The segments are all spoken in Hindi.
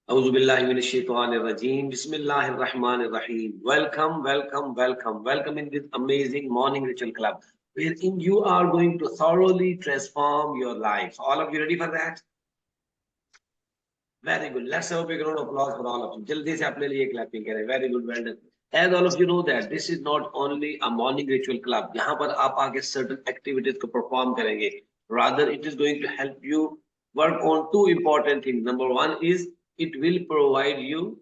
Auzubillahiminashaitanirrajim. Bismillahirrahmanirrahim. Welcome, welcome, welcome, welcome in this amazing morning ritual club, wherein you are going to thoroughly transform your life. All of you ready for that? Very good. Let's have a big round of applause for all of you. जल्दी से अपने लिए clapping करें. Very good, well done. As all of you know that this is not only a morning ritual club. यहाँ पर आप आगे certain activities को perform करेंगे. Rather, it is going to help you work on two important things. Number one is it will provide you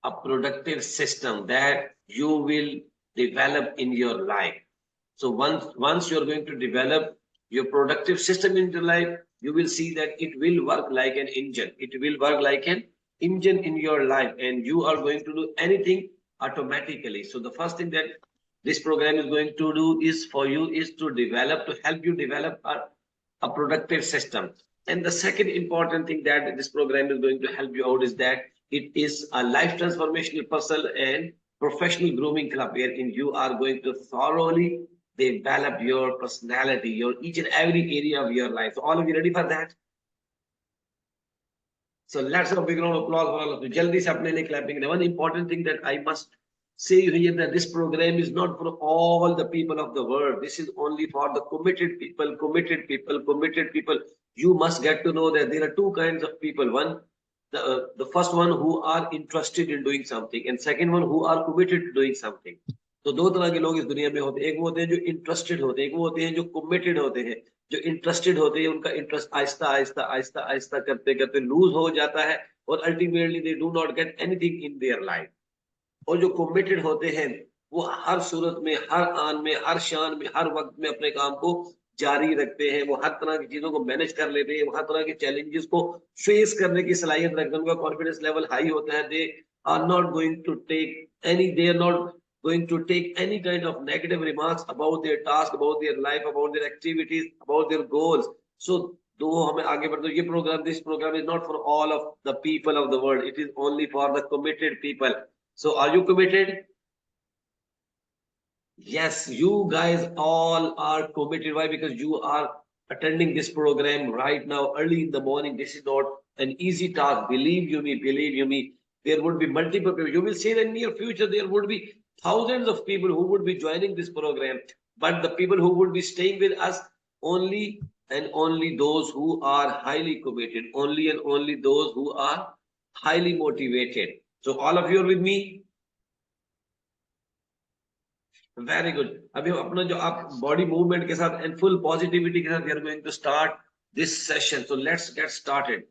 a productive system that you will develop in your life. So once you're going to develop your productive system in your life, you will see that it will work like an engine. It will work like an engine in your life, and you are going to do anything automatically. So the first thing that this program is going to do is for you is to help you develop a productive system. And the second important thing that this program is going to help you out is that it is a life transformational personal and professional grooming club wherein you are going to thoroughly develop your personality, your each and every area of your life. So all of you ready for that? So let's have a big round of applause for all of you. Jaldi se apne liye clapping. One important thing that I must say here that this program is not for all the people of the world. This is only for the committed people, committed people, committed people. You must get to know that there are two kinds of people. One, the first one who are interested in doing something, and second one who are committed to doing something. तो दो तरह के लोग इस दुनिया में होते हैं. एक वो होते हैं जो इंटरेस्टेड होते हैं, एक वो होते हैं जो कमिटेड होते हैं. जो इंटरेस्टेड होते हैं उनका इंटरेस्ट आहिस्ता आहिस्ता आहिस्ता आहिस्ता करते करते लूज हो जाता है और ultimately they do not get anything in their life. और जो कमिटेड होते हैं वो हर सूरत में, हर आन में, हर शान में, हर वक्त में अपने काम को जारी रखते हैं. वो हर तरह की चीजों को मैनेज कर लेते हैं, वो हर तरह के चैलेंजेस को फेस करने की सलाहियत रखते हैं. उनका कॉन्फिडेंस लेवल हाई होता है. They are not going to take any they are not going to take any kind of negative remarks about their task, about their life, about their activities, about their goals. So दो हमें आगे बढ़ते ये program, this program is not for all of the people of the world. It is only for the committed people. So are you committed? Yes, you guys all are committed. Why? Because you are attending this program right now early in the morning. This is not an easy task. Believe you me, believe you me. There would be multiple people. You will see in the near future there would be thousands of people who would be joining this program, but the people who would be staying with us only and only those who are highly committed, only and only those who are highly motivated. So all of you are with me? Very good. अभी हम अपना जो आप बॉडी मूवमेंट के साथ एंड फुल पॉजिटिविटी के साथ we are going to start this session. So let's get started.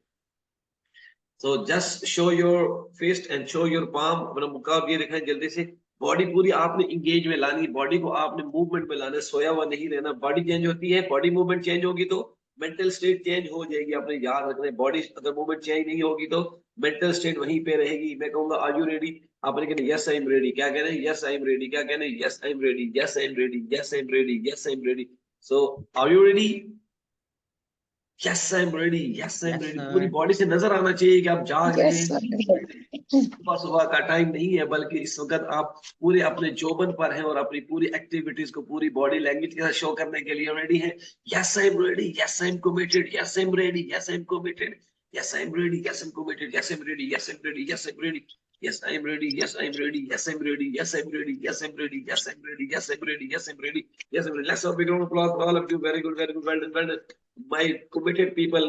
So just show your fist and show your palm. अपना मुक्का ये दिखाएं जल्दी से. बॉडी पूरी आपने इंगेज में लानी, बॉडी को आपने मूवमेंट में लाना, सोया हुआ नहीं रहना. बॉडी चेंज होती है, बॉडी मूवमेंट चेंज होगी तो मेंटल स्टेट चेंज हो जाएगी. आपने याद रखना है बॉडी अगर मूवमेंट चेंज नहीं होगी तो मेंटल स्टेट वहीं पे रहेगी. मैं कहूंगा आर यू रेडी? आपने कहना यस आई एम रेडी. क्या कहना है? Yes I am ready. क्या कहना है? Yes I am ready. Yes I am ready. Yes I am ready. Yes I am ready. So are you ready? Yes I am ready. Yes I am ready. पूरी बॉडी से नजर आना चाहिए कि आप जाग रहे हैं. सुबह सुबह का टाइम नहीं है, बल्कि इस वक्त आप पूरे अपने जोबन पर हैं और अपनी पूरी एक्टिविटीज को पूरी बॉडी लैंग्वेज के साथ शो करने के लिए रेडी हैं. Yes I am ready. Yes I am committed. Yes I am ready. Yes I am committed. Yes, I am ready. Yes, I'm committed. Yes, I'm ready. Yes, I'm ready. Yes, I'm ready. Yes, I am ready. Yes, I am ready. Yes, I'm ready. Yes, I'm ready. Yes, I'm ready. Yes, I'm ready. Yes, I'm ready. Yes, I'm ready. Yes, I'm ready. Let's have a big round of applause for all of you. Very good. Very good. Well done. Well done. My committed people,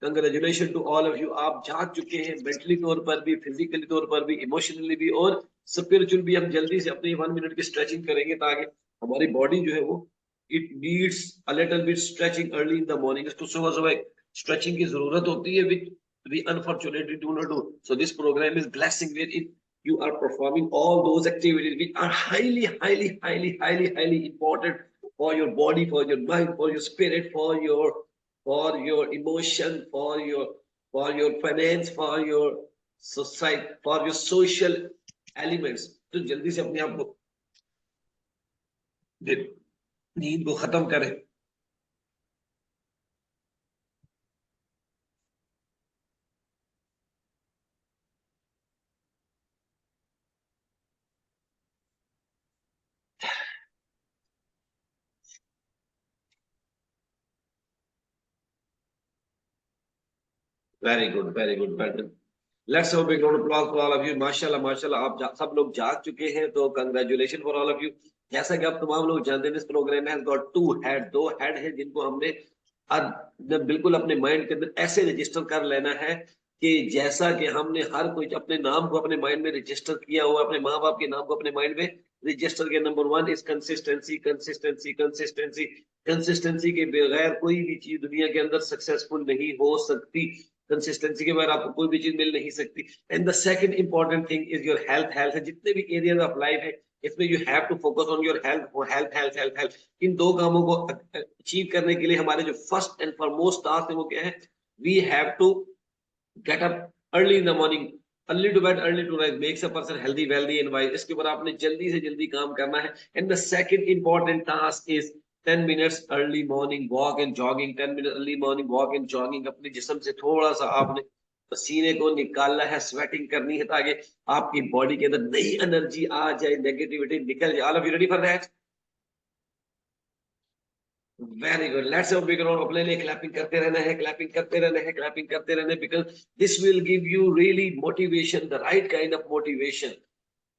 congratulations to all of you. आप जाग चुके हैं मेंटली तौर पर भी, फिजिकली तौर पर भी, इमोशनली भी और स्पिरिचुअल भी. हम जल्दी से अपनी 1 मिनट की स्ट्रेचिंग करेंगे ताकि हमारी बॉडी जो है वो it needs a little bit stretching early in the morning. इसको सुबह सुबह stretching की जरूरत होती है which we unfortunately do not do. So this program is blessing where you are performing all those activities which are highly important for your body, for your mind, for your spirit, for your emotion, for your finance, for your society, for your social elements. तो जल्दी से अपने आप को नींद को खत्म करें. Very good, very good, very good. Let's have a big round of applause for all of you. माशाल्लाह माशाल्लाह आप सब लोग जाग चुके हैं, तो congratulation for all of you. जैसा कि आप तमाम लोग जानते हैं, इस प्रोग्राम में गॉट टू हेड, दो हेड है जिनको हमने बिल्कुल अपने माइंड के अंदर ऐसे रजिस्टर कर लेना है कि जैसा कि हमने हर कोई अपने नाम को अपने माइंड में रजिस्टर किया हुआ, अपने माँ बाप के नाम को अपने माइंड में रजिस्टर किया। Number one is consistency, consistency, consistency. Consistency के बगैर कोई भी चीज दुनिया के अंदर सक्सेसफुल नहीं हो सकती। कंसिस्टेंसी के बगैर आपको कोई भी चीज मिल नहीं सकती। And the second important thing is your health. Health है, जितने भी एरियाज ऑफ लाइफ है, इसमें you have to focus on your health, health health health health. इन दो कामों को अचीव करने के लिए हमारे जो फर्स्ट एंड फॉरमोस्ट टास्क है वो क्या है? We have to get up early in the morning, early to bed early to rise, makes a person healthy wealthy and wise. इसके ऊपर आपने जल्दी से जल्दी काम करना है। And the second important task is 10 minutes early morning walk and jogging. 10 minute early morning walk and jogging. अपने जिस्म से थोड़ा सा आपने पसीने को निकालना है, स्वेटिंग करनी है, ताकि आपकी बॉडी के अंदर नई एनर्जी आ जाए, नेगेटिविटी निकल जाए। All of you ready for that? Very good. Let's have big round. अपने लिए क्लैपिंग करते रहना है, क्लैपिंग करते रहना है, क्लैपिंग करते रहना है, because this will give you really motivation, the right kind of motivation.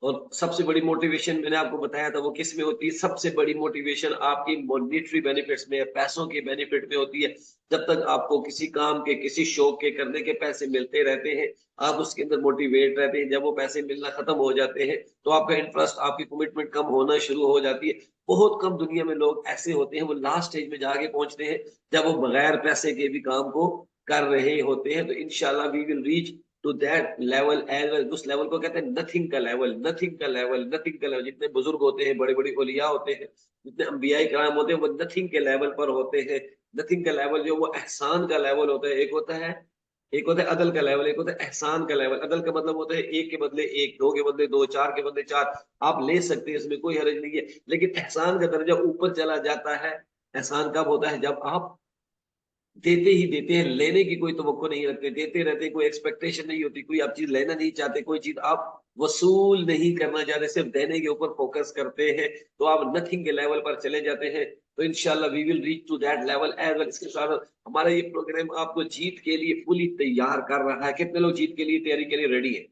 और सबसे बड़ी मोटिवेशन मैंने आपको बताया था वो किस में होती है? सबसे बड़ी मोटिवेशन आपकी मॉनेटरी बेनिफिट्स में, पैसों के बेनिफिट में होती है। जब तक आपको किसी काम के, किसी शौक के करने के पैसे मिलते रहते हैं, आप उसके अंदर मोटिवेट रहते हैं। जब वो पैसे मिलना खत्म हो जाते हैं, तो आपका इंटरेस्ट, आपकी कमिटमेंट कम होना शुरू हो जाती है। बहुत कम दुनिया में लोग ऐसे होते हैं, वो लास्ट स्टेज में जाके पहुंचते हैं जब वो बगैर पैसे के भी काम को कर रहे होते हैं। तो इंशाल्लाह we will reach to that level as well. उस लेवल को कहते हैं नथिंग का लेवल, नथिंग का लेवल, नथिंग का लेवल। जितने बुजुर्ग होते हैं, बड़े बड़े औलिया होते हैं, जितने अंबियाई कराम होते हैं, वो नथिंग के लेवल पर होते हैं। नथिंग का लेवल जो वो एहसान का लेवल होता है। एक होता है अदल का लेवल, एक होता है एहसान का लेवल। अदल का मतलब होता है एक के बदले एक, दो के बदले दो, चार के बदले चार, आप ले सकते हैं, इसमें कोई हर्ज नहीं है। लेकिन एहसान का दर्जा ऊपर चला जाता है। एहसान कब होता है? जब आप देते ही देते हैं, लेने की कोई तवक्को नहीं रखते, देते रहते, कोई एक्सपेक्टेशन नहीं होती, कोई आप चीज लेना नहीं चाहते, कोई चीज आप वसूल नहीं करना चाहते, सिर्फ देने के ऊपर फोकस करते हैं, तो आप नथिंग के लेवल पर चले जाते हैं। तो इंशाल्लाह we will reach to that level as well. इसके साथ हमारा ये प्रोग्राम आपको जीत के लिए फुली तैयार कर रहा है। कितने लोग जीत के लिए तैयारी के लिए रेडी है?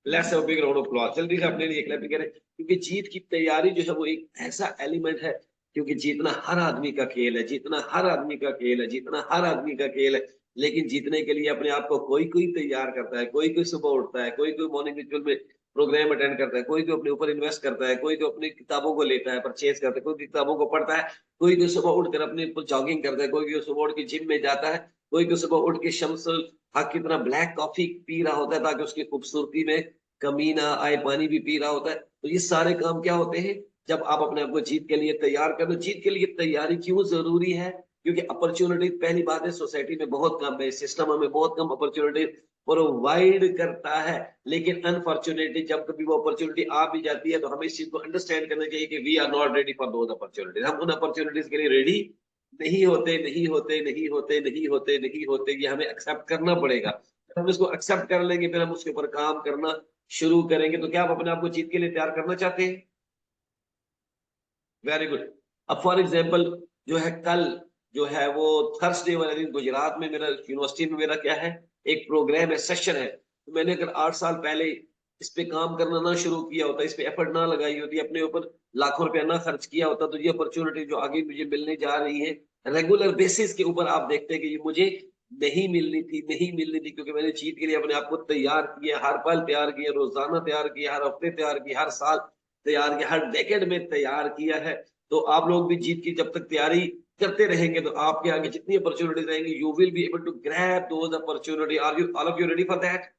Let's have a big round of applause. जल्दी से अपने लिए क्लैपिंग करें, क्योंकि जीत की तैयारी जो है वो एक ऐसा एलिमेंट है, क्योंकि जीतना हर आदमी का खेल है, जीतना हर आदमी का खेल है, जीतना हर आदमी का खेल है। लेकिन जीतने के लिए अपने आप को कोई कोई तैयार करता है, कोई कोई सुबह उठता है, कोई कोई मॉर्निंग रिचुअल में प्रोग्राम अटेंड करता है, कोई तो अपने ऊपर इन्वेस्ट करता है, कोई तो अपनी किताबों को लेता है, परचेज करता है, कोई किताबों को पढ़ता है, कोई तो सुबह उठकर अपने ऊपर जॉगिंग करता है, कोई तो सुबह उठ के जिम में जाता है, कोई तो सुबह उठ के शम्स हक की तरह ब्लैक कॉफी पी रहा होता है ताकि उसकी खूबसूरती में कमी ना आए, पानी भी पी रहा होता है। तो ये सारे काम क्या होते हैं? जब आप अपने आप को जीत के लिए तैयार कर दो। जीत के लिए तैयारी क्यों जरूरी है? क्योंकि अपॉर्चुनिटी, पहली बात है, सोसाइटी में बहुत कम है, सिस्टम हमें बहुत कम अपॉर्चुनिटी प्रोवाइड करता है। लेकिन अनफॉर्चुनेटली जब कभी वो अपॉर्चुनिटी आ भी जाती है, तो हमें इस चीज को अंडरस्टैंड करना चाहिए कि we are not ready for those opportunities. हम उन अपॉर्चुनिटीज के लिए रेडी नहीं होते, नहीं होते, नहीं होते, नहीं होते, नहीं होते। ये हमें एक्सेप्ट करना पड़ेगा। जब हम इसको एक्सेप्ट कर लेंगे, फिर हम उसके ऊपर काम करना शुरू करेंगे। तो क्या आप अपने आप को जीत के लिए तैयार करना चाहते हैं? Very good. अब फॉर एग्जाम्पल जो है, कल जो है वो थर्सडे वाले दिन गुजरात में मेरा यूनिवर्सिटी में मेरा क्या है, एक प्रोग्राम है, सेशन है। तो मैंने अगर 8 साल पहले इस पे काम करना ना शुरू किया होता, इस पे एफर्ट ना लगाई होती, अपने ऊपर लाखों रुपया ना खर्च किया होता, तो ये अपॉर्चुनिटी जो आगे मुझे मिलने जा रही है, रेगुलर बेसिस के ऊपर आप देखते हैं कि ये मुझे नहीं मिलनी थी, नहीं मिलनी थी। क्योंकि मैंने जीत के लिए अपने आप को तैयार किया, हर पल तैयार किया, रोजाना तैयार किया, हर हफ्ते तैयार किया, हर साल तैयार किया, हर डेकेड में तैयार किया है। तो आप लोग भी जीत की जब तक तैयारी करते रहेंगे, तो आपके आगे जितनी अपॉर्चुनिटीज रहेंगी, you will be able to grab those opportunity. Are you all of you ready for that?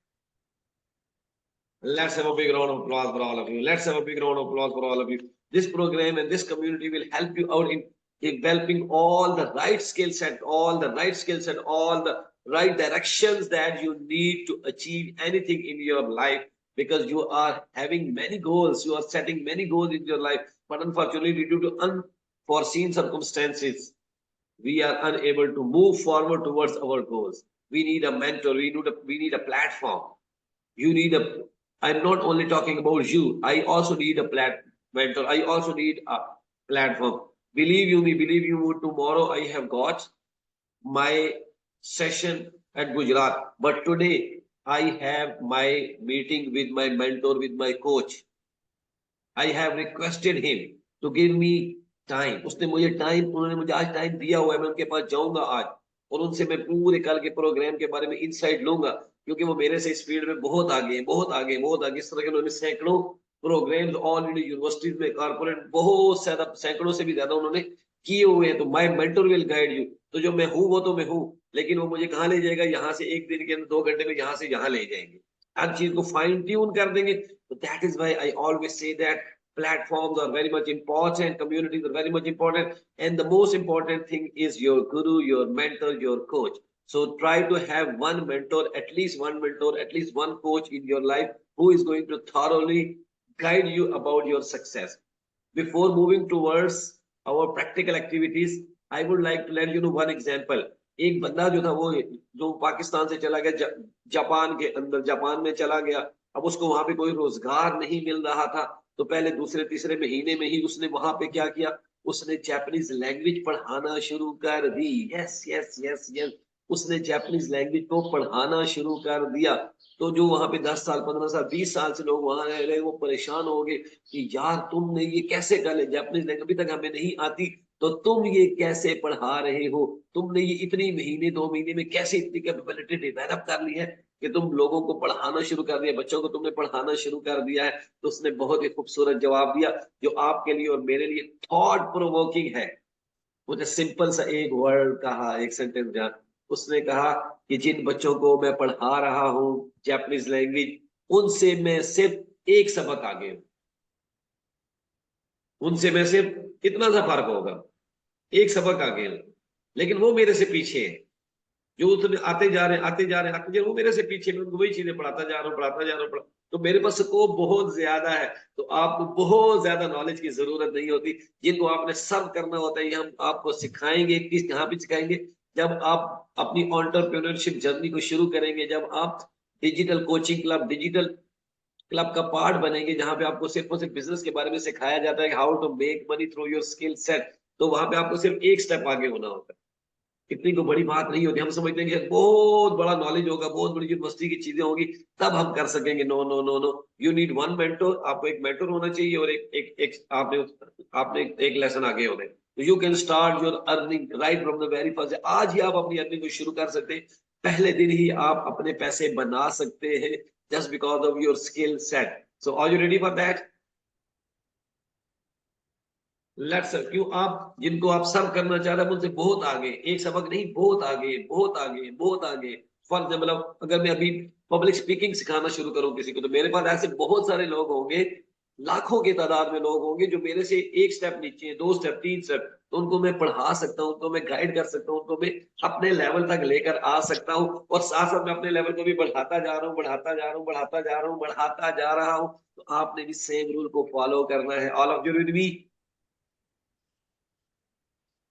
Let's have a big round of applause for all of you. Let's have a big round of applause for all of you. This program and this community will help you out in developing all the right skill set, all the right skill set, all the right directions that you need to achieve anything in your life, because you are having many goals, you are setting many goals in your life, but unfortunately, due to unforeseen circumstances, we are unable to move forward towards our goals. We need a mentor, we need a platform. You need a, I'm not only talking about you, I also need a mentor, I also need a platform. Believe you me, tomorrow I have got my session at Gujarat, but today I have my meeting with my mentor, with my coach. I have requested him to give me time. उसने मुझे टाइम, उन्होंने मुझे आज टाइम दिया हुआ है, मैं उनके पास जाऊंगा आज और उनसे मैं पूरे कल के प्रोग्राम के बारे में इंसाइट लूंगा, क्योंकि वो मेरे से इस फील्ड में बहुत आगे हैं, बहुत आगे, बहुत आगे। इस तरह के उन्होंने सैकड़ों प्रोग्राम्स ऑल इंडिया यूनिवर्सिटीज में, कारपोरेट, बहुत ज्यादा, सैकड़ों से भी ज्यादा उन्होंने किए हुए हैं। तो my mentor will guide you. तो जो मैं हूँ वो तो मैं हूँ, लेकिन वो मुझे कहाँ ले जाएगा, यहाँ से एक दिन के अंदर 2 घंटे में यहाँ से यहाँ ले जाएंगे, हर चीज को फाइन ट्यून कर देंगे। तो that is why I always say that platforms are very much important, communities are very much important, and the most important thing is your guru, your mentor, your coach. So try to have one mentor, at least one mentor, at least one coach in your life who is going to thoroughly guide you about your success. Before moving towards our practical activities, I would like to let you know one example. एक बंदा जो था वो, जो पाकिस्तान से चला गया जापान के अंदर, जापान में चला गया। अब उसको वहां पे कोई रोजगार नहीं मिल रहा था, तो पहले दूसरे तीसरे महीने में ही उसने वहां पे क्या किया, उसने जापानीज लैंग्वेज पढ़ाना शुरू कर दी। यस यस यस यस, उसने जापानीज लैंग्वेज को पढ़ाना शुरू कर दिया। तो जो वहां पे 10 साल, 15 साल, 20 साल से लोग वहां रह रहे, वो परेशान हो गए कि यार तुमने ये कैसे कर ले, जापानीज लैंग्वेज अभी तक हमें नहीं आती, तो तुम ये कैसे पढ़ा रहे हो, तुमने ये इतनी महीने 2 महीने में कैसे इतनी कैपेबिलिटी डेवलप कर ली है कि तुम लोगों को पढ़ाना शुरू कर दिया, बच्चों को तुमने पढ़ाना शुरू कर दिया है। तो उसने बहुत ही खूबसूरत जवाब दिया, जो आपके लिए और मेरे लिए थॉट प्रोवोकिंग है। मुझे सिंपल सा एक वर्ड कहा, एक सेंटेंस दिया। उसने कहा कि जिन बच्चों को मैं पढ़ा रहा हूँ जापानीज लैंग्वेज, उनसे मैं सिर्फ एक सबक आगे हूँ, उनसे मैं सिर्फ कितना सा फर्क होगा, एक सबक आगे हूँ, लेकिन वो मेरे से पीछे है। जो उसमें आते जा रहे हैं, आते जा रहे हैं, आते जा रहे हैं, वो मेरे से पीछे, मैं उनको वही चीजें पढ़ाता जा रहा हूँ, पढ़ाता जा रहा हूँ, तो मेरे पास स्कोप बहुत ज्यादा है। तो आपको बहुत ज्यादा नॉलेज की जरूरत नहीं होती, जिनको आपने सर्व करना होता है। ये हम आपको सिखाएंगे, किस यहाँ पे सिखाएंगे, जब आप अपनी एंटरप्रेन्योरशिप जर्नी को शुरू करेंगे, जब आप digital coaching club, digital club का पार्ट बनेंगे, जहां पे आपको सिर्फ और सिर्फ बिजनेस के बारे में सिखाया जाता है, how to make money through your skill set. तो वहां पे आपको सिर्फ एक स्टेप आगे होना होता है, इतनी को बड़ी बात नहीं होती। हम समझते हैं कि बहुत बड़ा नॉलेज होगा, बहुत बड़ी यूनिवर्सिटी की चीजें होगी, तब हम कर सकेंगे। No no no no, you need one mentor. आपको एक मेंटोर होना चाहिए और एक आपने आपने एक लेसन आगे होने। तो you can start your earning right from the very first. आज ही आप अपनी अर्निंग को शुरू कर सकते हैं, पहले दिन ही आप अपने पैसे बना सकते हैं, just because of your skill set. So are you ready for that? Let's, क्यों आप, जिनको आप सर्व करना चाह रहे हैं उनसे बहुत आगे, एक सबक नहीं, बहुत आगे, बहुत आगे, बहुत आगे। फॉर एग्जाम्पल, अगर मैं अभी पब्लिक स्पीकिंग सिखाना शुरू करूं किसी को, तो मेरे पास ऐसे बहुत सारे लोग होंगे, लाखों की तादाद में लोग होंगे जो मेरे से एक स्टेप नीचे, 2 स्टेप, 3 स्टेप। तो उनको मैं पढ़ा सकता हूँ, उनको मैं गाइड कर सकता हूँ, उनको मैं अपने लेवल तक लेकर आ सकता हूँ, और साथ साथ मैं अपने लेवल को भी बढ़ाता जा रहा हूँ, बढ़ाता जा रहा हूँ, बढ़ाता जा रहा हूँ, बढ़ाता जा रहा हूँ। तो आपने भी सेम रूल को फॉलो करना है। All of you with me?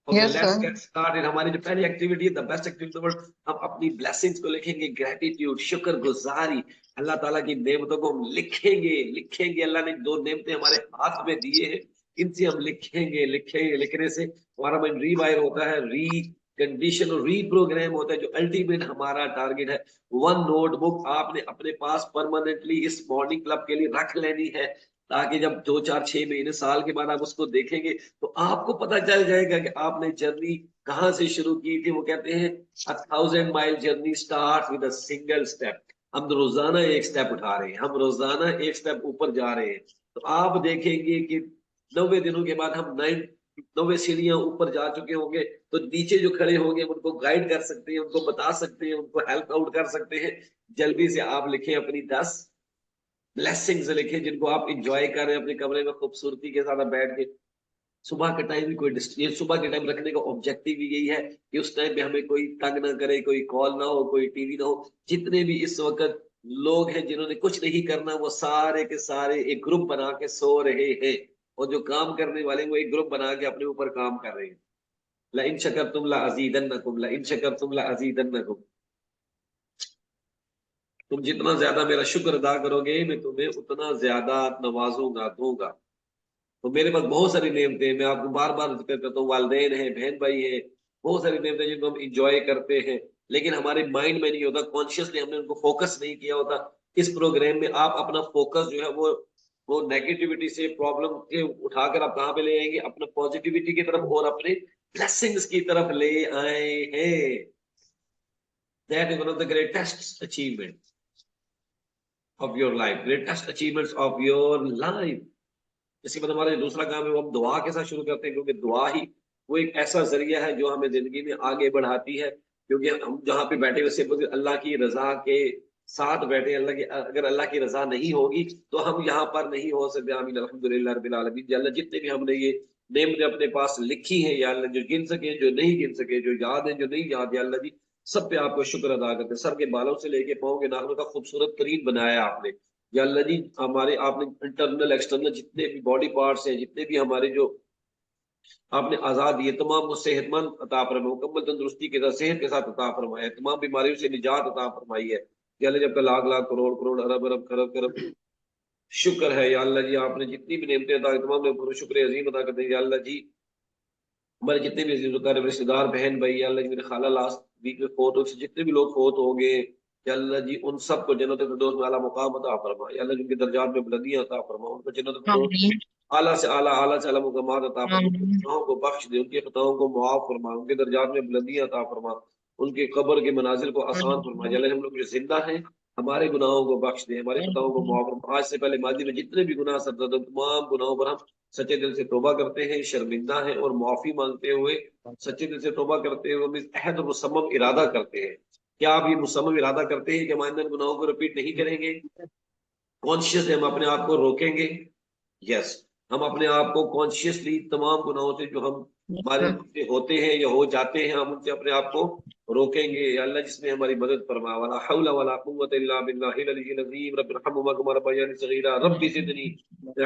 Okay, Yes, let's sir. Get started. हमारी जो पहली एक्टिविटी है, the best activity in the world, हम अपनी ब्लेसिंग्स को लिखेंगे, ग्रेटिट्यूड, शुक्रगुजारी, अल्लाह ताला की नेमतों को हम लिखेंगे, लिखेंगे। अल्लाह ने 2 नेमतें हमारे हाथ में दिए हैं, इनसे हम लिखेंगे, लिखेंगे। लिखने से हमारा माइंड रीवायर होता है, री कंडीशन और रीप्रोग्राम होता है, जो अल्टीमेट हमारा टारगेट है। वन नोटबुक आपने अपने पास परमानेंटली इस मॉर्निंग क्लब के लिए रख लेनी है, ताकि जब 2 4 6 महीने, साल के बाद आप उसको देखेंगे, तो आपको पता चल जाएगा कि आपने जर्नी कहाँ से शुरू की थी। वो कहते हैं 1000 mile journey start with a single step. हम रोजाना एक स्टेप उठा रहे हैं, हम रोजाना एक स्टेप ऊपर जा रहे हैं। तो आप देखेंगे कि 90 दिनों के बाद हम 90 सीढ़ियां ऊपर जा चुके होंगे। तो नीचे जो खड़े होंगे उनको गाइड कर सकते हैं, उनको बता सकते हैं, उनको हेल्प आउट कर सकते हैं। जल्दी से आप लिखें अपनी 10 ब्लेसिंग्स, लिखे जिनको आप इंजॉय कर रहे हैं अपने कमरे में खूबसूरती के साथ बैठ के। सुबह के टाइम भी कोई सुबह के टाइम रखने का ऑब्जेक्टिव भी यही है कि उस टाइम पे हमें कोई तंग ना करे, कोई कॉल ना हो, कोई टीवी ना हो। जितने भी इस वक्त लोग हैं जिन्होंने कुछ नहीं करना, वो सारे के सारे एक ग्रुप बना के सो रहे हैं, और जो काम करने वाले वो एक ग्रुप बना के अपने ऊपर काम कर रहे हैं। ला इन शकरतुम ला अजीदन्नकुम, ला इन शकरतुम ला अजीदन्नकुम। तुम जितना ज्यादा मेरा शुक्र अदा करोगे, मैं तुम्हें उतना ज्यादा नवाजूंगा, दूंगा। तो मेरे पास बहुत सारी नेमतें हैं, मैं आपको बार बार जिक्र करता हूँ। वालदेन है, बहन भाई है, बहुत सारी नेमतें जिनको हम इंजॉय करते हैं। लेकिन हमारे माइंड में नहीं होता, कॉन्शियसली हमने उनको फोकस नहीं किया होता। इस प्रोग्राम में आप अपना फोकस जो है वो नेगेटिविटी से, प्रॉब्लम के उठाकर आप कहाँ पे ले आएंगे, अपना पॉजिटिविटी की तरफ और अपने ब्लेसिंग्स की तरफ ले आए हैं। That is one of the greatest achievement of your life, greatest achievements of your life. इसके बाद हमारा दूसरा काम है वो हम दुआ के साथ शुरू करते हैं, क्योंकि दुआ ही वो एक ऐसा जरिया है जो हमें जिंदगी में आगे बढ़ाती है। क्योंकि हम जहाँ पे बैठे हुए सिर्फ अल्लाह की रजा के साथ बैठे, अल्लाह की, अगर अल्लाह की रजा नहीं होगी तो हम यहाँ पर नहीं हो सकते। आमीन अल्हम्दुलिल्लाह रब्बिल आलमीन। या अल्लाह जितने भी हमने ये नेमतें अपने पास लिखी है या अल्लाह, जो गिन सके जो नहीं गिन सके, जो याद है जो नहीं याद, या अल्लाह जी सब पे आपको शुक्र अदा करते हैं। सर के बालों से लेके पाँव के नाखूनों का खूबसूरत तरीन बनाया आपने। या अल्लाह जी हमारे आपने इंटरनल एक्सटर्नल जितने भी बॉडी पार्ट्स हैं, जितने भी हमारे जो आपने आजाद दिए, तमाम को सेहतमंद अता फरमाए, मुकम्मल तंदुरुस्ती के साथ सेहत के साथ अता फरमाया, तमाम बीमारियों से निजात अता फरमाई है। या अल्लाह जब तक लाख लाख करोड़ करोड़ अरब अरब खरब खरब शुक्र है या अल्लाह जी, आपने जितनी भी नेमतें अदा की तमाम ने शुक्र अजीम अदा करते हैं। या अल्लाह जी हमारे जितने भी रिश्तेदार बहन भाई, या अल्लाह जी मेरे खाला लास्ट वीक में फोत हो, जितने भी लोग फोत हो गए, या अल्लाह जी उन सबको जन्नत फिरदौस में आला मुकाम अता फरमा। या अल्लाह जी उनके दर्जात में बुलंदियां अता फरमा, उनको जन्नत फिरदौस में आमीन आला से आला मुकामात अता फरमा। उनके आमीन गुनाहों को बख्श दे, उनके खताओं को मुआफ फरमा, उनके दर्जात में बुलंदियां अता फरमा, उनके कब्र के मनाजिल को आसान फरमा। या अल्लाह हम लोग जो जिंदा हैं हमारे गुनाहों को बख्श दे, हमारे खताओं को आमीन मुआफ फरमा। आज से पहले माजी में जितने भी गुनाह सरजद, तमाम गुनाहों पर हम सच्चे दिल से तौबा करते हैं, शर्मिंदा हैं और मुआफी मांगते हुए सच्चे दिल से तौबा करते हुए हम इस अहद और मुसम्मम इरादा करते हैं। क्या आप ये मुसम्मम इरादा करते हैं कि हम आइंदा इन गुनाहों को रिपीट नहीं करेंगे? कॉन्शियसली हम अपने आप को रोकेंगे। यस, हम अपने आप को कॉन्शियसली तमाम गुनाहों से जो हम हमारे से होते हैं या हो जाते हैं, हम उनसे अपने आप को रोकेंगे। या अल्लाह जिसमें हमारी मदद फरमा, वला हौला वला कुव्वत इल्ला बिल्लाहिल अलिय्यिल अज़ीम। रब्बिरहम्हुमा कमा रब्बयानी सगीरा। रब्बि ज़िदनी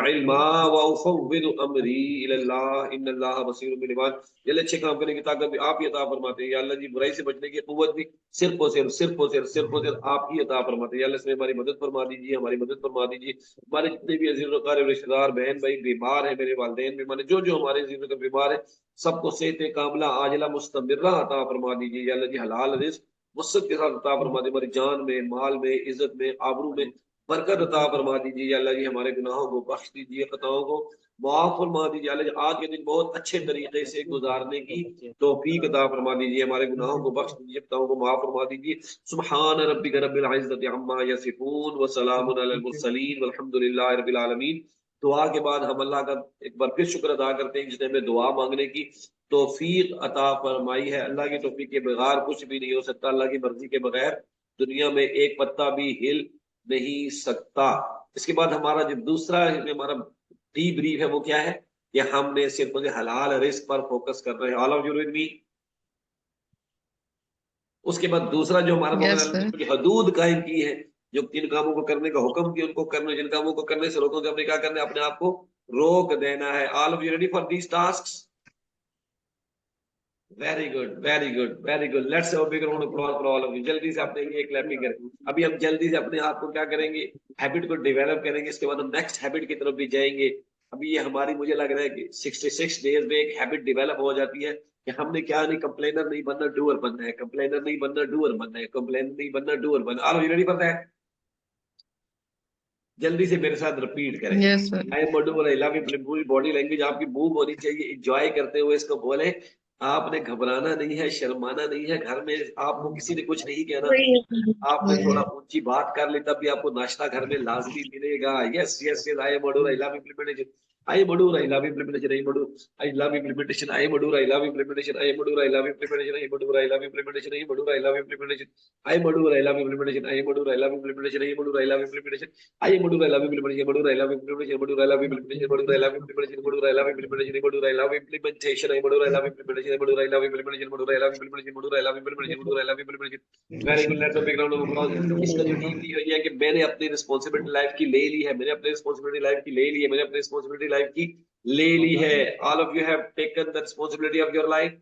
इल्मा व उफ़व्विदु अमरी इलल्लाह इन्नल्लाह बसीरुम बिल इबाद। ये अच्छे काम करने की ताकत भी आप ही अता फरमाते हैं। या अल्लाह जी बुराई से बचने की कुव्वत भी सिर्फ और सिर्फ आप ही अता फरमाते हैं। या अल्लाह इसमें हमारी मदद फरमा दीजिए, हमारी मदद फरमा दीजिए। हमारे जितने भी अजीज वकार रिश्तेदार बहन भाई बीमार है, मेरे वालदेन बीमार है, जो जो हमारे अजीज वकार बीमार है, सबको सेहत कामला आजला मुस्तमिर्रा अता फरमा दीजिए। या अल्लाह जी हलाल रिज़्क वसअत के साथ अता फरमा दीजिए। हमारी जान में, माल में, इज्जत में, आबरू में बरकत अता फरमा दीजिए। या अल्लाह जी हमारे गुनाहों को बख्श दीजिए, खताओं को माफ फरमा दीजिए। अल्लाह जी आज के दिन बहुत अच्छे तरीके से गुजारने की तौफीक अता फरमा दीजिए, हमारे गुनाहों को बख्श दीजिए, खताओं को माफ फरमा दीजिए। सुब्हान रब्बिक रब्बिल इज्जति अम्मा यसिफून व सलामुन अलल मुरसलीन वल्हम्दुलिल्लाहि रब्बिल आलमीन। दुआ के बाद हम अल्लाह का एक बार फिर शुक्र अदा करते हैं जिसने हमें दुआ मांगने की तौफीक अता फरमाई है। अल्लाह की तौफीक के बगैर कुछ भी नहीं हो सकता, अल्लाह की मर्जी के बगैर दुनिया में एक पत्ता भी हिल नहीं सकता। इसके बाद हमारा जो दूसरा हमारा डी ब्रीफ है वो क्या है कि हमने सिर्फ हलाल रिस्क पर फोकस कर रहे हैं। ऑल ऑफ यू विद मी। उसके बाद दूसरा जो हमारा यस मौका सर है, हदूद कायम की है, जो जिन कामों को करने का हुक्म किया उनको करना, जिन कामों को करने से रोको हमने क्या करना है, अपने आप को रोक देना है। All of you ready for these tasks? Very good very good very good. Let's have a big round of applause for all of you. जल्दी से अपने लिए क्लैपिंग करें। अभी हम जल्दी से अपने आप को क्या करेंगे, हैबिट को डेवलप करेंगे। इसके बाद हम नेक्स्ट हैबिट की तरफ भी जाएंगे। अभी ये हमारी, मुझे लग रहा है कि 66 डेज में एक हैबिट डेवलप हो जाती है कि हमने क्या नहीं, कंप्लेनर नहीं बनना, डूअर बनना है, कंप्लेनर नहीं बनना, डूअर बनना है, कंप्लेनर नहीं बनना, डूअर बनना। All of you ready for that? जल्दी से मेरे साथ रिपीट करें। Yes sir I am doer, I love you. पूरी बॉडी लैंग्वेज आपकी मूव होनी चाहिए, एंजॉय करते हुए इसको बोले। आपने घबराना नहीं है, शर्माना नहीं है। घर में आपको किसी ने कुछ नहीं कहना, आपने थोड़ा ऊंची बात कर ली तब भी आपको नाश्ता घर में लाजमी मिलेगा। Yes yes yes. I am adore, I love implementation. I am adore, I love implementation. I am adore, I love implementation. I am adore, I love implementation. I am adore, I love implementation. I am adore, I love implementation. I am adore, I love implementation. I am adore, I love implementation. I am adore, I love implementation. I am adore, I love implementation. I am Madura, I love implementation. Madura, I love implementation. Madura, I love implementation. Madura, I love implementation. Madura, I love implementation. Madura, I love implementation. Madura, I love implementation. Madura, I love implementation. Madura, I love implementation. Madura, I love implementation. Madura, I love implementation. Very good. Let's big round of applause. इसका जो डीपली है ये है कि मैंने अपनी रिस्पॉन्सिबिलिटी लाइफ की ले ली है, मैंने अपनी रिस्पॉन्सिबिलिटी लाइफ की ले ली है, मैंने अपनी रिस्पॉन्सिबिलिटी लाइफ की ले ली है। All of you have taken the responsibility of your life.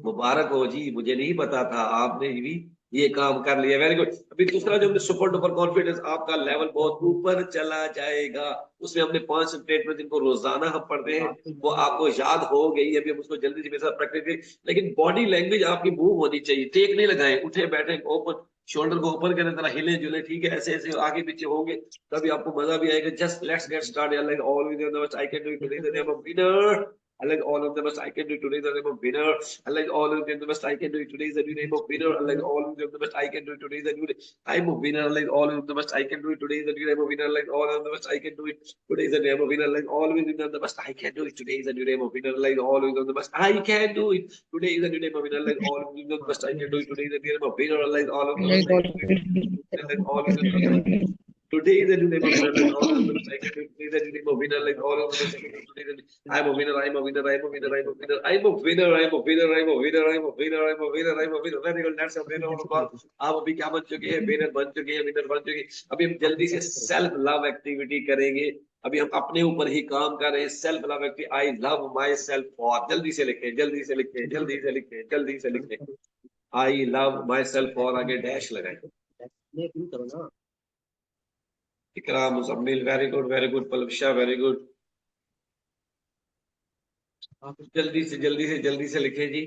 मुबारक हो जी, मुझे नहीं पता था आपने भी ये काम कर लिया, वेरी गुड। अभी दूसरा जो हमने सुपर डुपर कॉन्फिडेंस, आपका लेवल बहुत ऊपर चला जाएगा। उसमें हमने 5 स्टेटमेंट जिनको रोजाना हम पढ़ते हैं वो आपको याद हो गई। अभी हम उसको जल्दी से मेरे साथ प्रैक्टिस करें, लेकिन बॉडी लैंग्वेज आपकी मूव होनी चाहिए। टेक नहीं लगाए, उठे बैठे ओपन, शोल्डर को ओपन करें, तरह हिले जुले, ठीक है, ऐसे ऐसे आगे पीछे होंगे तभी आपको मजा भी आएगा। Just let's get start, like always I can do it today in the name of winner. I like all of the best I can do today in the name of winner. I like all of the best I can do it today in the name of winner. I like all of the best I can do it today in the name of winner. I like all of the best I can do it today in the name of winner. I like all of the best I can do it today in the name of winner. I like always in the best I can do it today in the name of winner. I like always in the best I can do it today in the name of winner. I like all of the best I can do it today in the name of winner. I like all of the best I can do it. I like all of the best today is a new name of winner, like all of the best I can do. Today is a new name of winner, like all of the best I can do. Today is a, I'm a winner, I'm a winner, I'm a winner, I'm a winner, I'm a winner, I'm a winner, I'm a winner, I'm a winner, I'm a winner, I'm a winner. Very good, that's a winner on the call. आप अभी क्या बन चुके हैं? विनर बन चुके हैं, विनर बन चुके हैं। अभी हम जल्दी से सेल्फ लव एक्टिविटी करेंगे। अभी हम अपने ऊपर ही काम कर रहे हैं। Self love activity, I love myself for, जल्दी से लिखें, जल्दी से लिखें, जल्दी से लिखें, जल्दी से लिखें। I love myself for, आगे डैश लगाएं। Ikram, Muzammil, very good, Palwisha, very good. जल्दी से लिखे जी।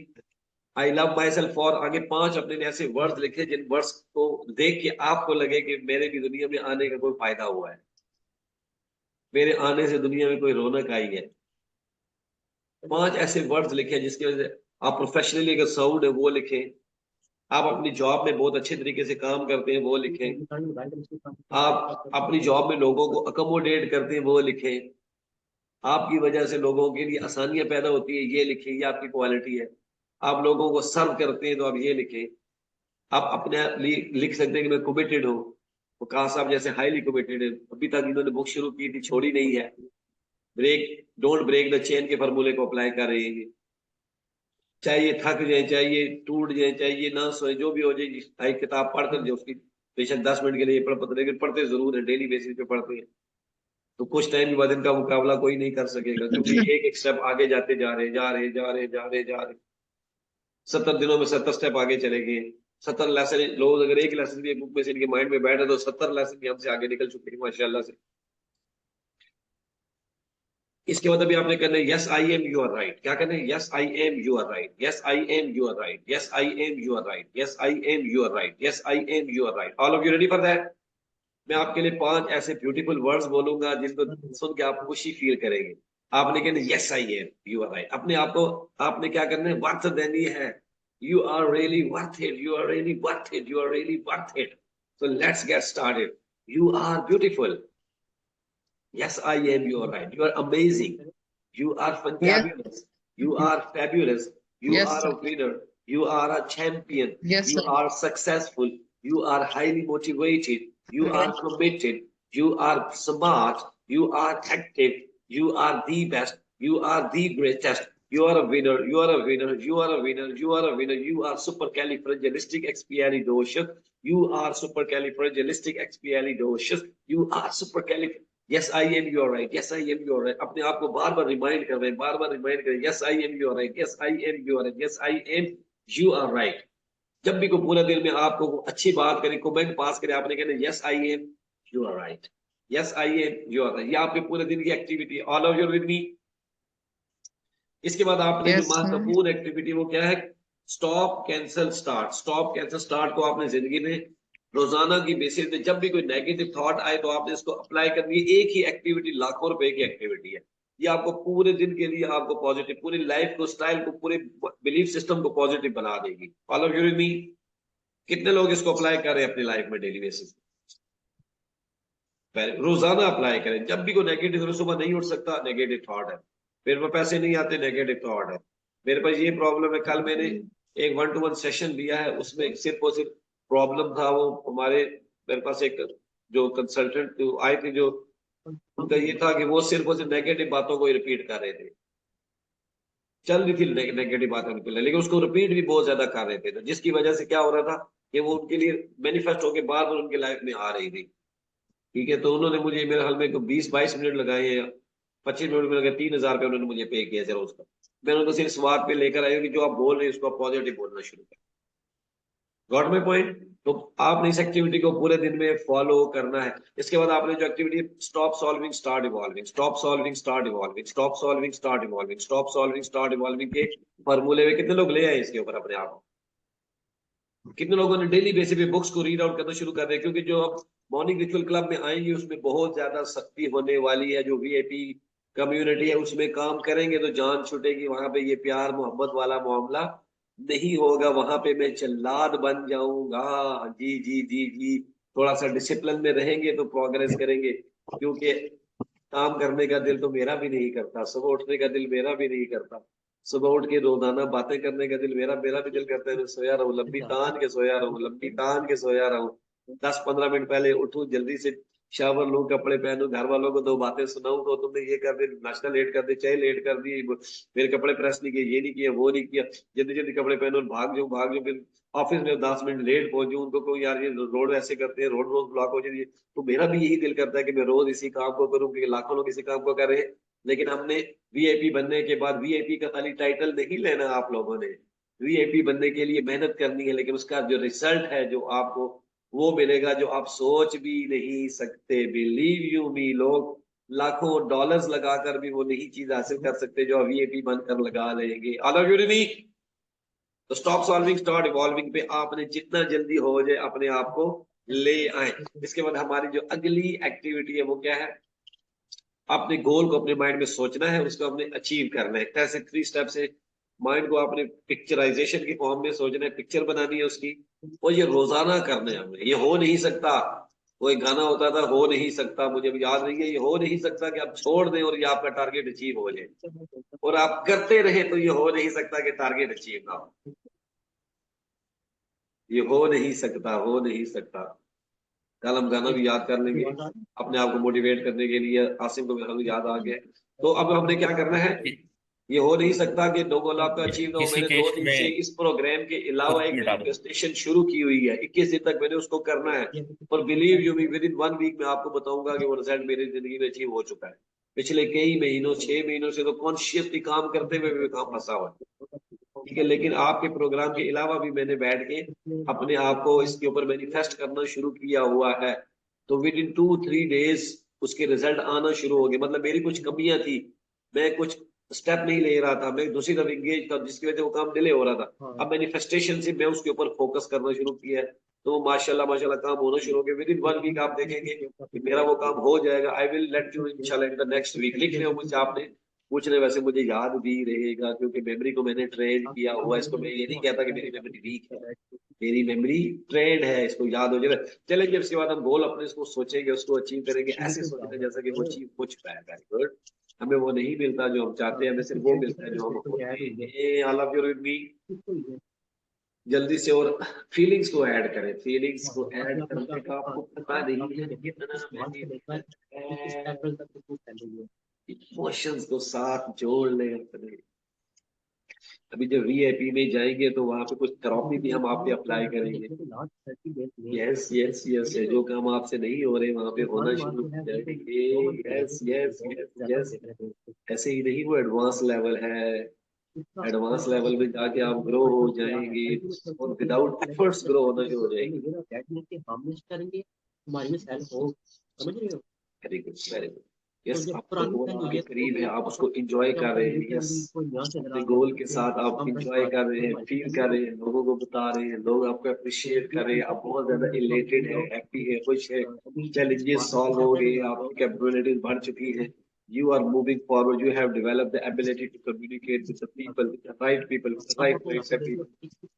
I love myself for, आगे 5 अपने ऐसे वर्ड्स लिखे जिन वर्ड्स को देख के आपको लगे कि मेरे भी दुनिया में आने का कोई फायदा हुआ है, मेरे आने से दुनिया में कोई रौनक आई है। 5 ऐसे वर्ड्स लिखे जिसकी वजह से आप प्रोफेशनली अगर साउंड है वो लिखें, आप अपनी जॉब में बहुत अच्छे तरीके से काम करते हैं वो लिखें, आप अपनी जॉब में लोगों को अकोमोडेट करते हैं वो लिखें, आपकी वजह से लोगों के लिए आसानियां पैदा होती है ये लिखें, ये आपकी क्वालिटी है। आप लोगों को सर्व करते हैं तो आप ये लिखें। आप अपने लिए लिख सकते हैं कि मैं कमिटेड हूँ। वो काश साहब जैसे हाईली कमिटेड है, अभी तक इन्होंने बुक शुरू की थी, छोड़ी नहीं है। डोंट ब्रेक द चेन के फॉर्मूले को अप्लाई कर रहे हैं। चाहे ये थक जाए, चाहे ये टूट जाए, चाहे ये ना सोए, जो भी हो जाए, भाई किताब पढ़कर जो उसकी बेशक 10 मिनट के लिए पढ़ते, लेकिन पढ़ते जरूर है, डेली बेसिस पे पढ़ते हैं। तो कुछ टाइम के बाद इनका मुकाबला कोई नहीं कर सकेगा, क्योंकि एक एक स्टेप आगे जाते जा रहे जा रहे जा रहे जा रहे जा रहे। 70 दिनों में 70 स्टेप आगे चले गए। 70 लेसन लोग अगर एक लेसन भी बुक में से इनके माइंड में बैठे तो 70 लेसन भी हमसे आगे निकल चुके हैं माशाल्लाह से। इसके बाद अभी आपने करना है yes I am you are right. क्या करना है? Yes I am you are right, yes I am you are right, yes I am you are right, yes I am you are right, yes I am you are right. All of you ready for that? मैं आपके लिए 5 ऐसे ब्यूटीफुल वर्ड्स बोलूंगा जिनको सुन के आप खुशी फील करेंगे। आपने कहना yes I am you are right. अपने आप को आपने क्या करना है? वर्थ देनी है। You are really worth it, you are really worth it, you are really worth it. So let's get started. You are beautiful. Yes, I am. You are right. You are amazing. You are Yes, fantabulous. You are fabulous. You yes, are sir. a winner. You are a champion. Yes, You sir. are successful. You are highly motivated. You are Yes, committed. You are smart. You are active. You are the best. You are the greatest. You are a winner. You are a winner. You are a winner. You are a winner. You are supercalifragilisticexpialidocious. You are supercalifragilisticexpialidocious. You are supercalifragilistic। Yes I am you are right, yes I am you are right. अपने आप को बार बार रिमाइंड कर रहे हैं, बार बार रिमाइंड करें, yes I am you are right, yes I am you are right, yes I am you are right. जब भी कोई पूरा दिन में आपको अच्छी बात करे, कमेंट पास करे, आपने कहना yes I am you are right, yes I am you are right. ये आपके पूरे दिन की एक्टिविटी है। All of you with me? इसके बाद आपने जो yes, sir. महत्वपूर्ण एक्टिविटी वो क्या है? Stop cancel start. Stop cancel start को आपने जिंदगी में रोजाना की बेसिस पे जब भी कोई नेगेटिव थॉट आए तो आपने इसको अप्लाई करनी है। एक ही एक्टिविटी लाखों रुपए की एक्टिविटी है। ये आपको पूरे दिन के लिए आपको पॉजिटिव, पूरी लाइफ को, स्टाइल को, पूरे बिलीफ सिस्टम को पॉजिटिव बना देगी। ऑल ऑफ यू मी? कितने लोग इसको अप्लाई कर रहे हैं अपनी लाइफ में डेली बेसिस पे? रोजाना अप्लाई करें। जब भी कोई नेगेटिव, सुबह नहीं उठ सकता, नेगेटिव थॉट है। मेरे पास पैसे नहीं आते, नेगेटिव थॉट है। मेरे पास ये प्रॉब्लम है। कल मैंने एक 1-to-1 सेशन लिया है, उसमें सिर्फ और सिर्फ प्रॉब्लम था वो हमारे, मेरे पास एक जो कंसल्टेंट आए थे, जो उनका ये था कि वो सिर्फ और सिर्फ नेगेटिव बातों को ही रिपीट कर रहे थे। चल रही थी नेगेटिव बातें उनके लिए, लेकिन उसको रिपीट भी बहुत ज्यादा कर रहे थे, तो जिसकी वजह से क्या हो रहा था कि वो उनके लिए मैनिफेस्ट होकर बार बार उनकी लाइफ में आ रही थी। ठीक है, तो उन्होंने मुझे मेरे हाल में 20-22 मिनट लगाए हैं, 25 मिनट में लगे, 3000 रुपये उन्होंने मुझे पे किया जरा उसका। मैंने उनको सिर्फ इस बात पे लेकर आया कि जो आप बोल रहे हैं उसको आप पॉजिटिव बोलना शुरू करें। Got my point. तो आपने इस एक्टिविटी को पूरे दिन में फॉलो करना है। इसके बाद आपने जो activity stop solving start evolving, stop solving start evolving, stop solving start evolving, stop solving start evolving के फॉर्मूले में कितने लोग ले आए इसके ऊपर अपने आप? कितने लोगों ने डेली बेसिस पे बुक्स को रीड आउट करना शुरू कर दिया? क्योंकि जो हम मॉर्निंग रिचुअल क्लब में आएंगे उसमें बहुत ज्यादा सख्ती होने वाली है। जो वीआईपी कम्युनिटी है उसमें काम करेंगे तो जान छूटेगी। वहां पे ये प्यार मोहब्बत वाला मामला नहीं होगा। वहां पे मैं जल्लाद बन जाऊंगा। जी जी जी जी। थोड़ा सा डिसिप्लिन में रहेंगे तो प्रोग्रेस करेंगे। क्योंकि काम करने का दिल तो मेरा भी नहीं करता, सुबह उठने का दिल मेरा भी नहीं करता, सुबह उठ के रोजाना बातें करने का दिल मेरा मेरा भी दिल करता है मैं सोया रहूं, लंबी तान के सोया रहूं, लंबी तान के सोया रहूं। 10-15 मिनट पहले उठूं, जल्दी से शावर लूं, कपड़े पहनूं, घर वालों को दो बातें सुनाऊं तो तुमने ये कर दी, नाश्ता लेट कर दी, चाय लेट कर दी, फिर कपड़े प्रेस नहीं किए, ये नहीं किया, वो नहीं किया, जल्दी जल्दी कपड़े पहनो, भाग जाऊं, फिर ऑफिस में 10 मिनट लेट पहुंचूं, उनको कहूं यार ये रोड ऐसे करते हैं, रोड रोज ब्लॉक हो जाती है। तो मेरा भी यही दिल करता है कि मैं रोज इसी काम को करूं, क्योंकि लाखों लोग इसी काम को कर रहे हैं। लेकिन हमने वीआईपी बनने के बाद वीआईपी का खाली टाइटल नहीं लेना आप लोगों ने। वीआईपी बनने के लिए मेहनत करनी है, लेकिन उसका जो रिजल्ट है जो आपको वो मिलेगा जो आप सोच भी नहीं सकते। बिलीव यू मी, लोग लाखों डॉलर्स लगाकर भी वो नहीं चीज हासिल कर सकते जो वीआईपी बनकर लगा लेंगे। All of you ready? तो स्टॉप सॉल्विंग स्टार्ट इवॉल्विंग पे आपने जितना जल्दी हो जाए अपने आप को ले आए। इसके बाद हमारी जो अगली एक्टिविटी है वो क्या है? अपने गोल को अपने माइंड में सोचना है, उसको अपने अचीव करना है। कैसे? 3 स्टेप से माइंड को आपने पिक्चराइजेशन की फॉर्म में सोचना है, पिक्चर बनानी है उसकी, और ये रोजाना करना है हमने। ये हो नहीं सकता, वो एक गाना होता था हो नहीं सकता, मुझे भी याद नहीं है, ये हो नहीं सकता कि आप छोड़ दें और ये आपका टारगेट अचीव हो जाए, और आप करते रहे तो ये हो नहीं सकता कि टारगेट अचीव ना हो। ये हो नहीं सकता, हो नहीं सकता। कल हम गाना भी याद कर लेंगे अपने आप को मोटिवेट करने के लिए। आसिम को मेरा याद आ गया। तो अब हमने क्या करना है? ये हो नहीं सकता कि 2 गोल आपका अचीव ना हो। इसी मैंने केस 2 दिन से में इस प्रोग्राम के अलावा खुद एक मिटा दो। मैनिफेस्टेशन शुरू की हुई है, 21 दिन तक मैंने उसको करना है। और believe you me, within 1 week में आपको बताऊंगा कि वो रिजल्ट मेरी जिंदगी में अचीव हो चुका है। पिछले कई महीनों, 6 महीनों से तो कॉन्शियसली काम करते हुए भी काम फंसा हुआ है। ठीक है, लेकिन आपके प्रोग्राम के अलावा भी मैंने बैठ के अपने आप को इसके ऊपर मैनिफेस्ट करना शुरू किया हुआ है। तो विद इन 2-3 डेज उसके रिजल्ट आना शुरू हो गए। मतलब मेरी कुछ कमियां थी, मैं कुछ स्टेप नहीं ले रहा था, मैं दूसरी तरफ इंगेज था, जिसकी वजह से वो काम डिले हो रहा था। अब मैनिफेस्टेशन से मैं उसके ऊपर फोकस करना शुरू किया है, तो माशाल्लाह माशाल्लाह काम होना शुरू हो गया। विद इन 1 वीक आप देखेंगे कि मेरा वो काम हो जाएगा। आई विल लेट यू इंशाल्लाह इन द नेक्स्ट वीक। लिख रहे हो मुझसे आपने पूछ रहे, वैसे मुझे याद भी रहेगा क्योंकि मेमोरी को मैंने ट्रेन किया हुआ है। इसको मैं ये नहीं कहता कि मेरी मेमोरी वीक है, मेरी मेमोरी ट्रेंड है, इसको याद हो जाएगा। चलेंगे उसके बाद हम गोल अपने इसको सोचेंगे, उसको अचीव करेंगे, ऐसे सोचना जैसा कि वो अचीव हो चुका है। Very good. हमें वो नहीं मिलता जो हम चाहते हैं, हमें सिर्फ वो मिलता है जो हम होते हैं। आई लव यू मी। जल्दी से और फीलिंग्स को ऐड करें। फीलिंग्स को ऐड करने का आपको पता नहीं है कितना बेनिफिट है। इमोशंस को साथ जोड़ लें अपने। अभी जब वीआईपी में जाएंगे तो वहां पे कुछ थेरेपी भी हम आप पे अप्लाई करेंगे। यस यस यस, जो काम आपसे नहीं हो रहे वहां पे होना शुरू हो जाएंगे। Yes yes yes yes. ऐसे ही नहीं, वो एडवांस लेवल है। एडवांस लेवल में जाके आप ग्रो हो जाएंगे और विदाउट एफर्ट्स ग्रो होना शुरू हो जाएंगे। Very good, very good. Yes, आपका गोल आपके करीब है, आप उसको एंजॉय कर रहे हैं। यस, अपने गोल के साथ आप एंजॉय कर रहे हैं, फील कर रहे हैं, लोगों को बता रहे हैं, लोग आपको अप्रिशिएट कर रहे हैं, आप बहुत ज्यादा इलेटेड है, हैप्पी है, खुश है। चैलेंजेस सॉल्व हो गए, आपकी कैपेबिलिटीज बढ़ चुकी है। You are moving forward. You have developed the ability to communicate with the people, with the right people, with the right mindset people.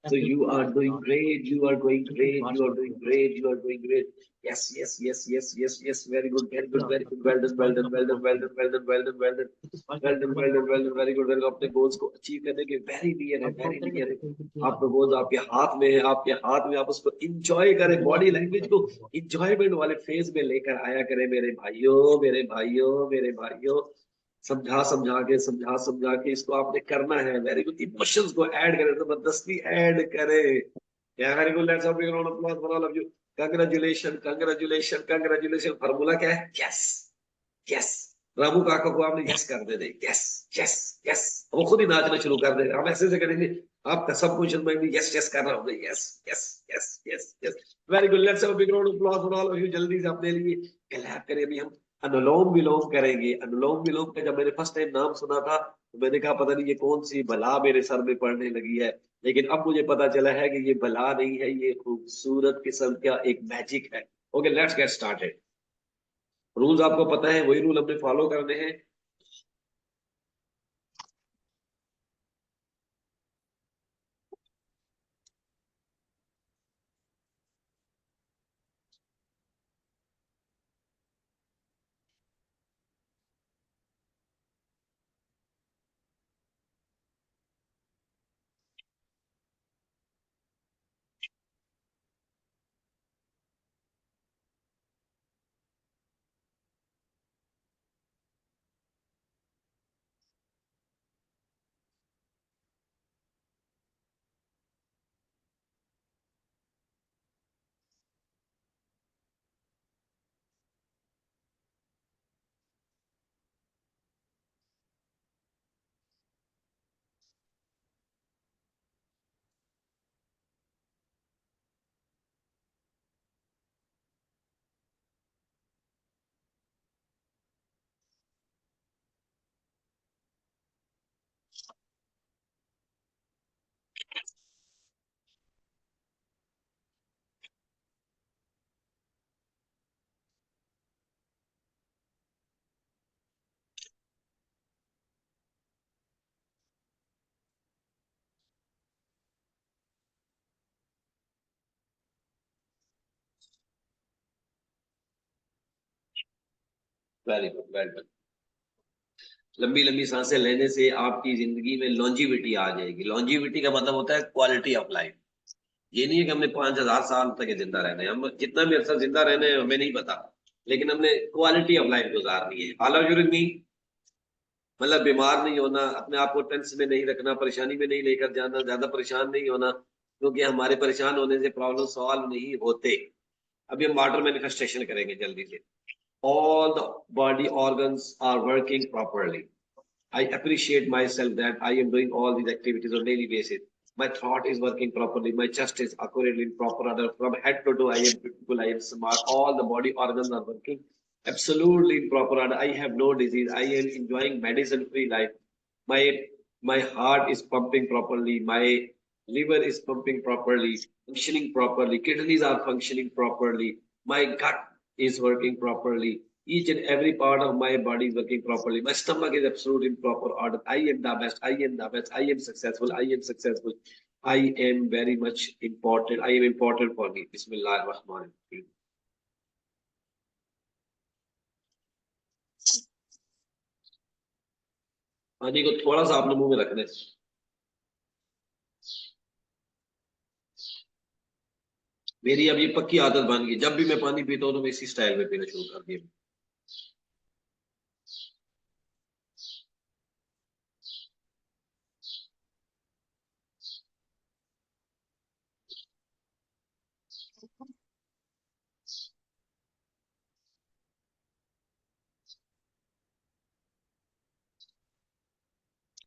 So you are doing great. You are going great. You are doing great. You are doing great. Yes, yes, yes, yes, yes, yes. Very good, very good, very good. Well done, well done, well done, well done, well done, well done, well done, well done, well done, well done. Very good, very good. अपने गोल्स को अचीव करने के वेरी नियर है, वेरी नियर है। आपका गोल्स आपके हाथ में है, आपके हाथ में। आप उसको इंजॉय करें, बॉडी लैंग्वेज को इंजॉयमेंट वाले फेज में लेकर आया करें मेरे भाइयों, मेरे भाइयों, मेरे भाइयों। समझा समझा के, समझा समझा के इसको आपने करना है। Very good. इमोशंस को ऐड करें, जबरदस्ती ऐड करें। या very good, let's have big round of applause for all of you. Congratulation, congratulation, congratulation. Formula क्या है? यस, यस, रामू काका को आपने यस कर दे, यस यस यस, वो खुद ही नाचना शुरू कर देगा। हम ऐसे करेंगे, आपका सबकॉन्शियस माइंड भी यस यस कर रहा होगा, yes yes yes yes yes. Very good, let's have a big round of applause for all of you. जल्दी से अपने लिए क्लैप करें। अभी हम अनुलोम विलोम करेंगे। अनुलोम विलोम का जब मैंने फर्स्ट टाइम नाम सुना था तो मैंने कहा पता नहीं ये कौन सी बला मेरे सर में पड़ने लगी है, लेकिन अब मुझे पता चला है कि ये बला नहीं है, ये खूबसूरत किस्म का एक मैजिक है। Okay, let's get started. Rules आपको पता है, वही रूल हमने फॉलो करने हैं। Very good, very good. लंबी लंबी सांसें लेने से आपकी जिंदगी में लॉन्जिविटी आ जाएगी। लॉन्जिविटी का मतलब होता है क्वालिटी ऑफ लाइफ। ये नहीं है कि हमने 5,000 साल तक ये जिंदा रहना है, हम जितना भी अरसा जिंदा रहना है हमें नहीं पता, लेकिन हमने क्वालिटी ऑफ लाइफ गुजारनी है। ऑल ऑफ यू विद मी? मतलब बीमार नहीं होना, अपने आप को टेंशन में नहीं रखना, परेशानी में नहीं लेकर जाना, ज्यादा परेशान नहीं होना, क्योंकि हमारे परेशान होने से प्रॉब्लम सॉल्व नहीं होते। अभी हम वाटर मैनिफेस्टेशन करेंगे जल्दी से। All the body organs are working properly. I appreciate myself that I am doing all these activities on daily basis. My thought is working properly. My chest is accurately in proper order. From head to toe, I am beautiful. I am smart. All the body organs are working absolutely in proper order. I have no disease. I am enjoying medicine-free life. My heart is pumping properly. My liver is pumping properly, functioning properly. Kidneys are functioning properly. My gut is working properly. Each and every part of my body is working properly. My stomach is absolutely in proper order. I am the best. I am the best. I am successful. I am successful. I am very much important. I am important for me. Bismillah ar-Rahman ar-Rahim. पानी को थोड़ा सा आपने मुंह में रखना है। मेरी अब ये पक्की आदत बन गई, जब भी मैं पानी पीता हूँ तो मैं इसी स्टाइल में पीना शुरू कर दिया।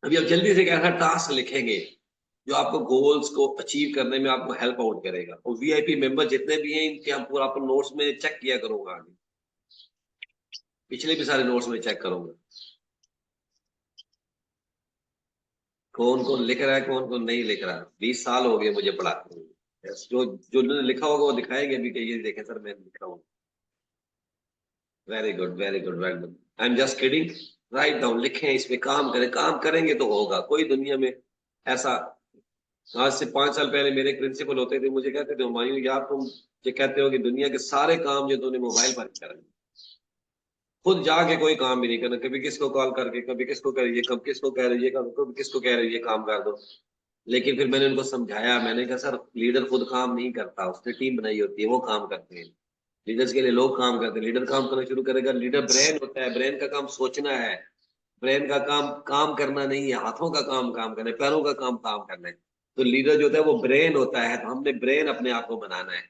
अभी आप जल्दी से एक ऐसा टास्क लिखेंगे जो आपको गोल्स को अचीव करने में आपको हेल्प आउट करेगा। और वीआईपी मेंबर जितने भी हैं इनके हम पूरा अपन नोट्स में चेक किया करूंगा, आगे पिछले भी सारे नोट्स में चेक करूंगा कौन कौन लिख रहा है कौन कौन नहीं लिख रहा। 20 साल हो गए मुझे पढ़ाते हुए। Yes, जो जो उन्होंने लिखा होगा वो दिखाएंगे अभी कि ये देखें सर मैं लिखा हूँ। Very good, very good, very good. I am just kidding. Write down, लिखें, इस पे काम करें। काम करेंगे तो होगा। कोई दुनिया में ऐसा, आज से 5 साल पहले मेरे प्रिंसिपल होते थे, मुझे कहते थे हुमायूं यार तुम ये कहते हो कि दुनिया के सारे काम जो तूने मोबाइल पर करने, खुद जाके कोई काम भी नहीं करना। कभी किसको कॉल करके, कभी किसको कर, ये कब किसको कह रही है, कभी किसको कह रही है ये काम कर दो। लेकिन फिर मैंने उनको समझाया, मैंने कहा सर लीडर खुद काम नहीं करता, उसने टीम बनाई होती है, वो काम करते हैं। लीडर्स के लिए लोग काम करते हैं। लीडर काम करना शुरू करेगा। लीडर ब्रेन होता है, ब्रेन का काम सोचना है। ब्रेन का काम काम करना नहीं है, हाथों का काम काम करना है, पैरों का काम काम करना है। तो लीडर जो होता है वो ब्रेन होता है, तो हमने ब्रेन अपने आप को बनाना है।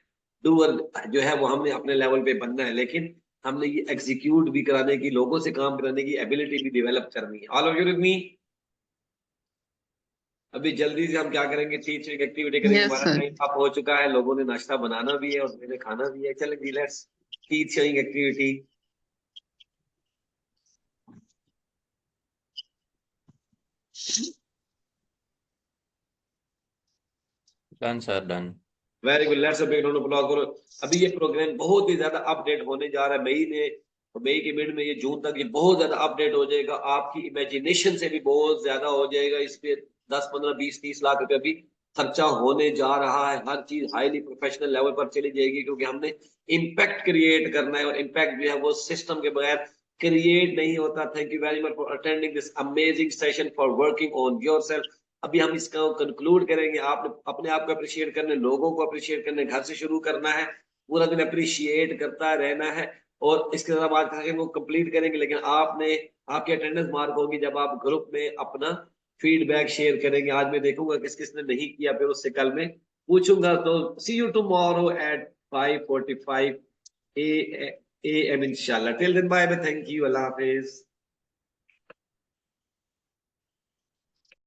डूअर जो है वो हमने अपने लेवल पे बनना है। लेकिन हमने ये एग्जीक्यूट भी कराने की, लोगों से काम कराने की एबिलिटी भी डेवलप करनी है। ऑल ऑफ यू विद मी? अभी जल्दी से हम क्या करेंगे, टीचिंग एक्टिविटी करेंगे। Yes, हमारा sir. टाइम अप हो चुका है, लोगों ने नाश्ता बनाना भी है और मैंने खाना भी है। चलेंगे, let's teaching activity. Done sir, done. Very good, let's big round of applause करो। अभी ये प्रोग्राम बहुत ही ज्यादा अपडेट होने जा रहा है। मई के मिड में, ये जून तक ये बहुत ज्यादा अपडेट हो जाएगा। आपकी इमेजिनेशन से भी बहुत ज्यादा हो जाएगा। इस पे 10 15 20 30 लाख रुपए भी खर्चा होने जा रहा है। हर चीज हाईली प्रोफेशनल लेवल पर चली जाएगी, क्योंकि हमने इम्पैक्ट क्रिएट करना है, और इम्पैक्ट जो है वो सिस्टम के बगैर क्रिएट नहीं होता। Thank you very much for attending this amazing session, for working on yourself. अभी हम इसका कंक्लूड करेंगे। आपने अपने आप को अप्रिशिएट करने, लोगों को अप्रिशिएट करने, घर से शुरू करना है। पूरा दिन अप्रिशिएट करता रहना है, और इसके साथ आज का वो कंप्लीट करेंगे। लेकिन आपने, आपकी अटेंडेंस मार्क होगी जब आप ग्रुप में अपना फीडबैक शेयर करेंगे। आज मैं देखूंगा किस किसने नहीं किया, फिर उससे कल मैं पूछूंगा। तो see you tomorrow at 5:45 AM इंशाल्लाह। Till then bye bye, thank you, अल्लाह हाफिज।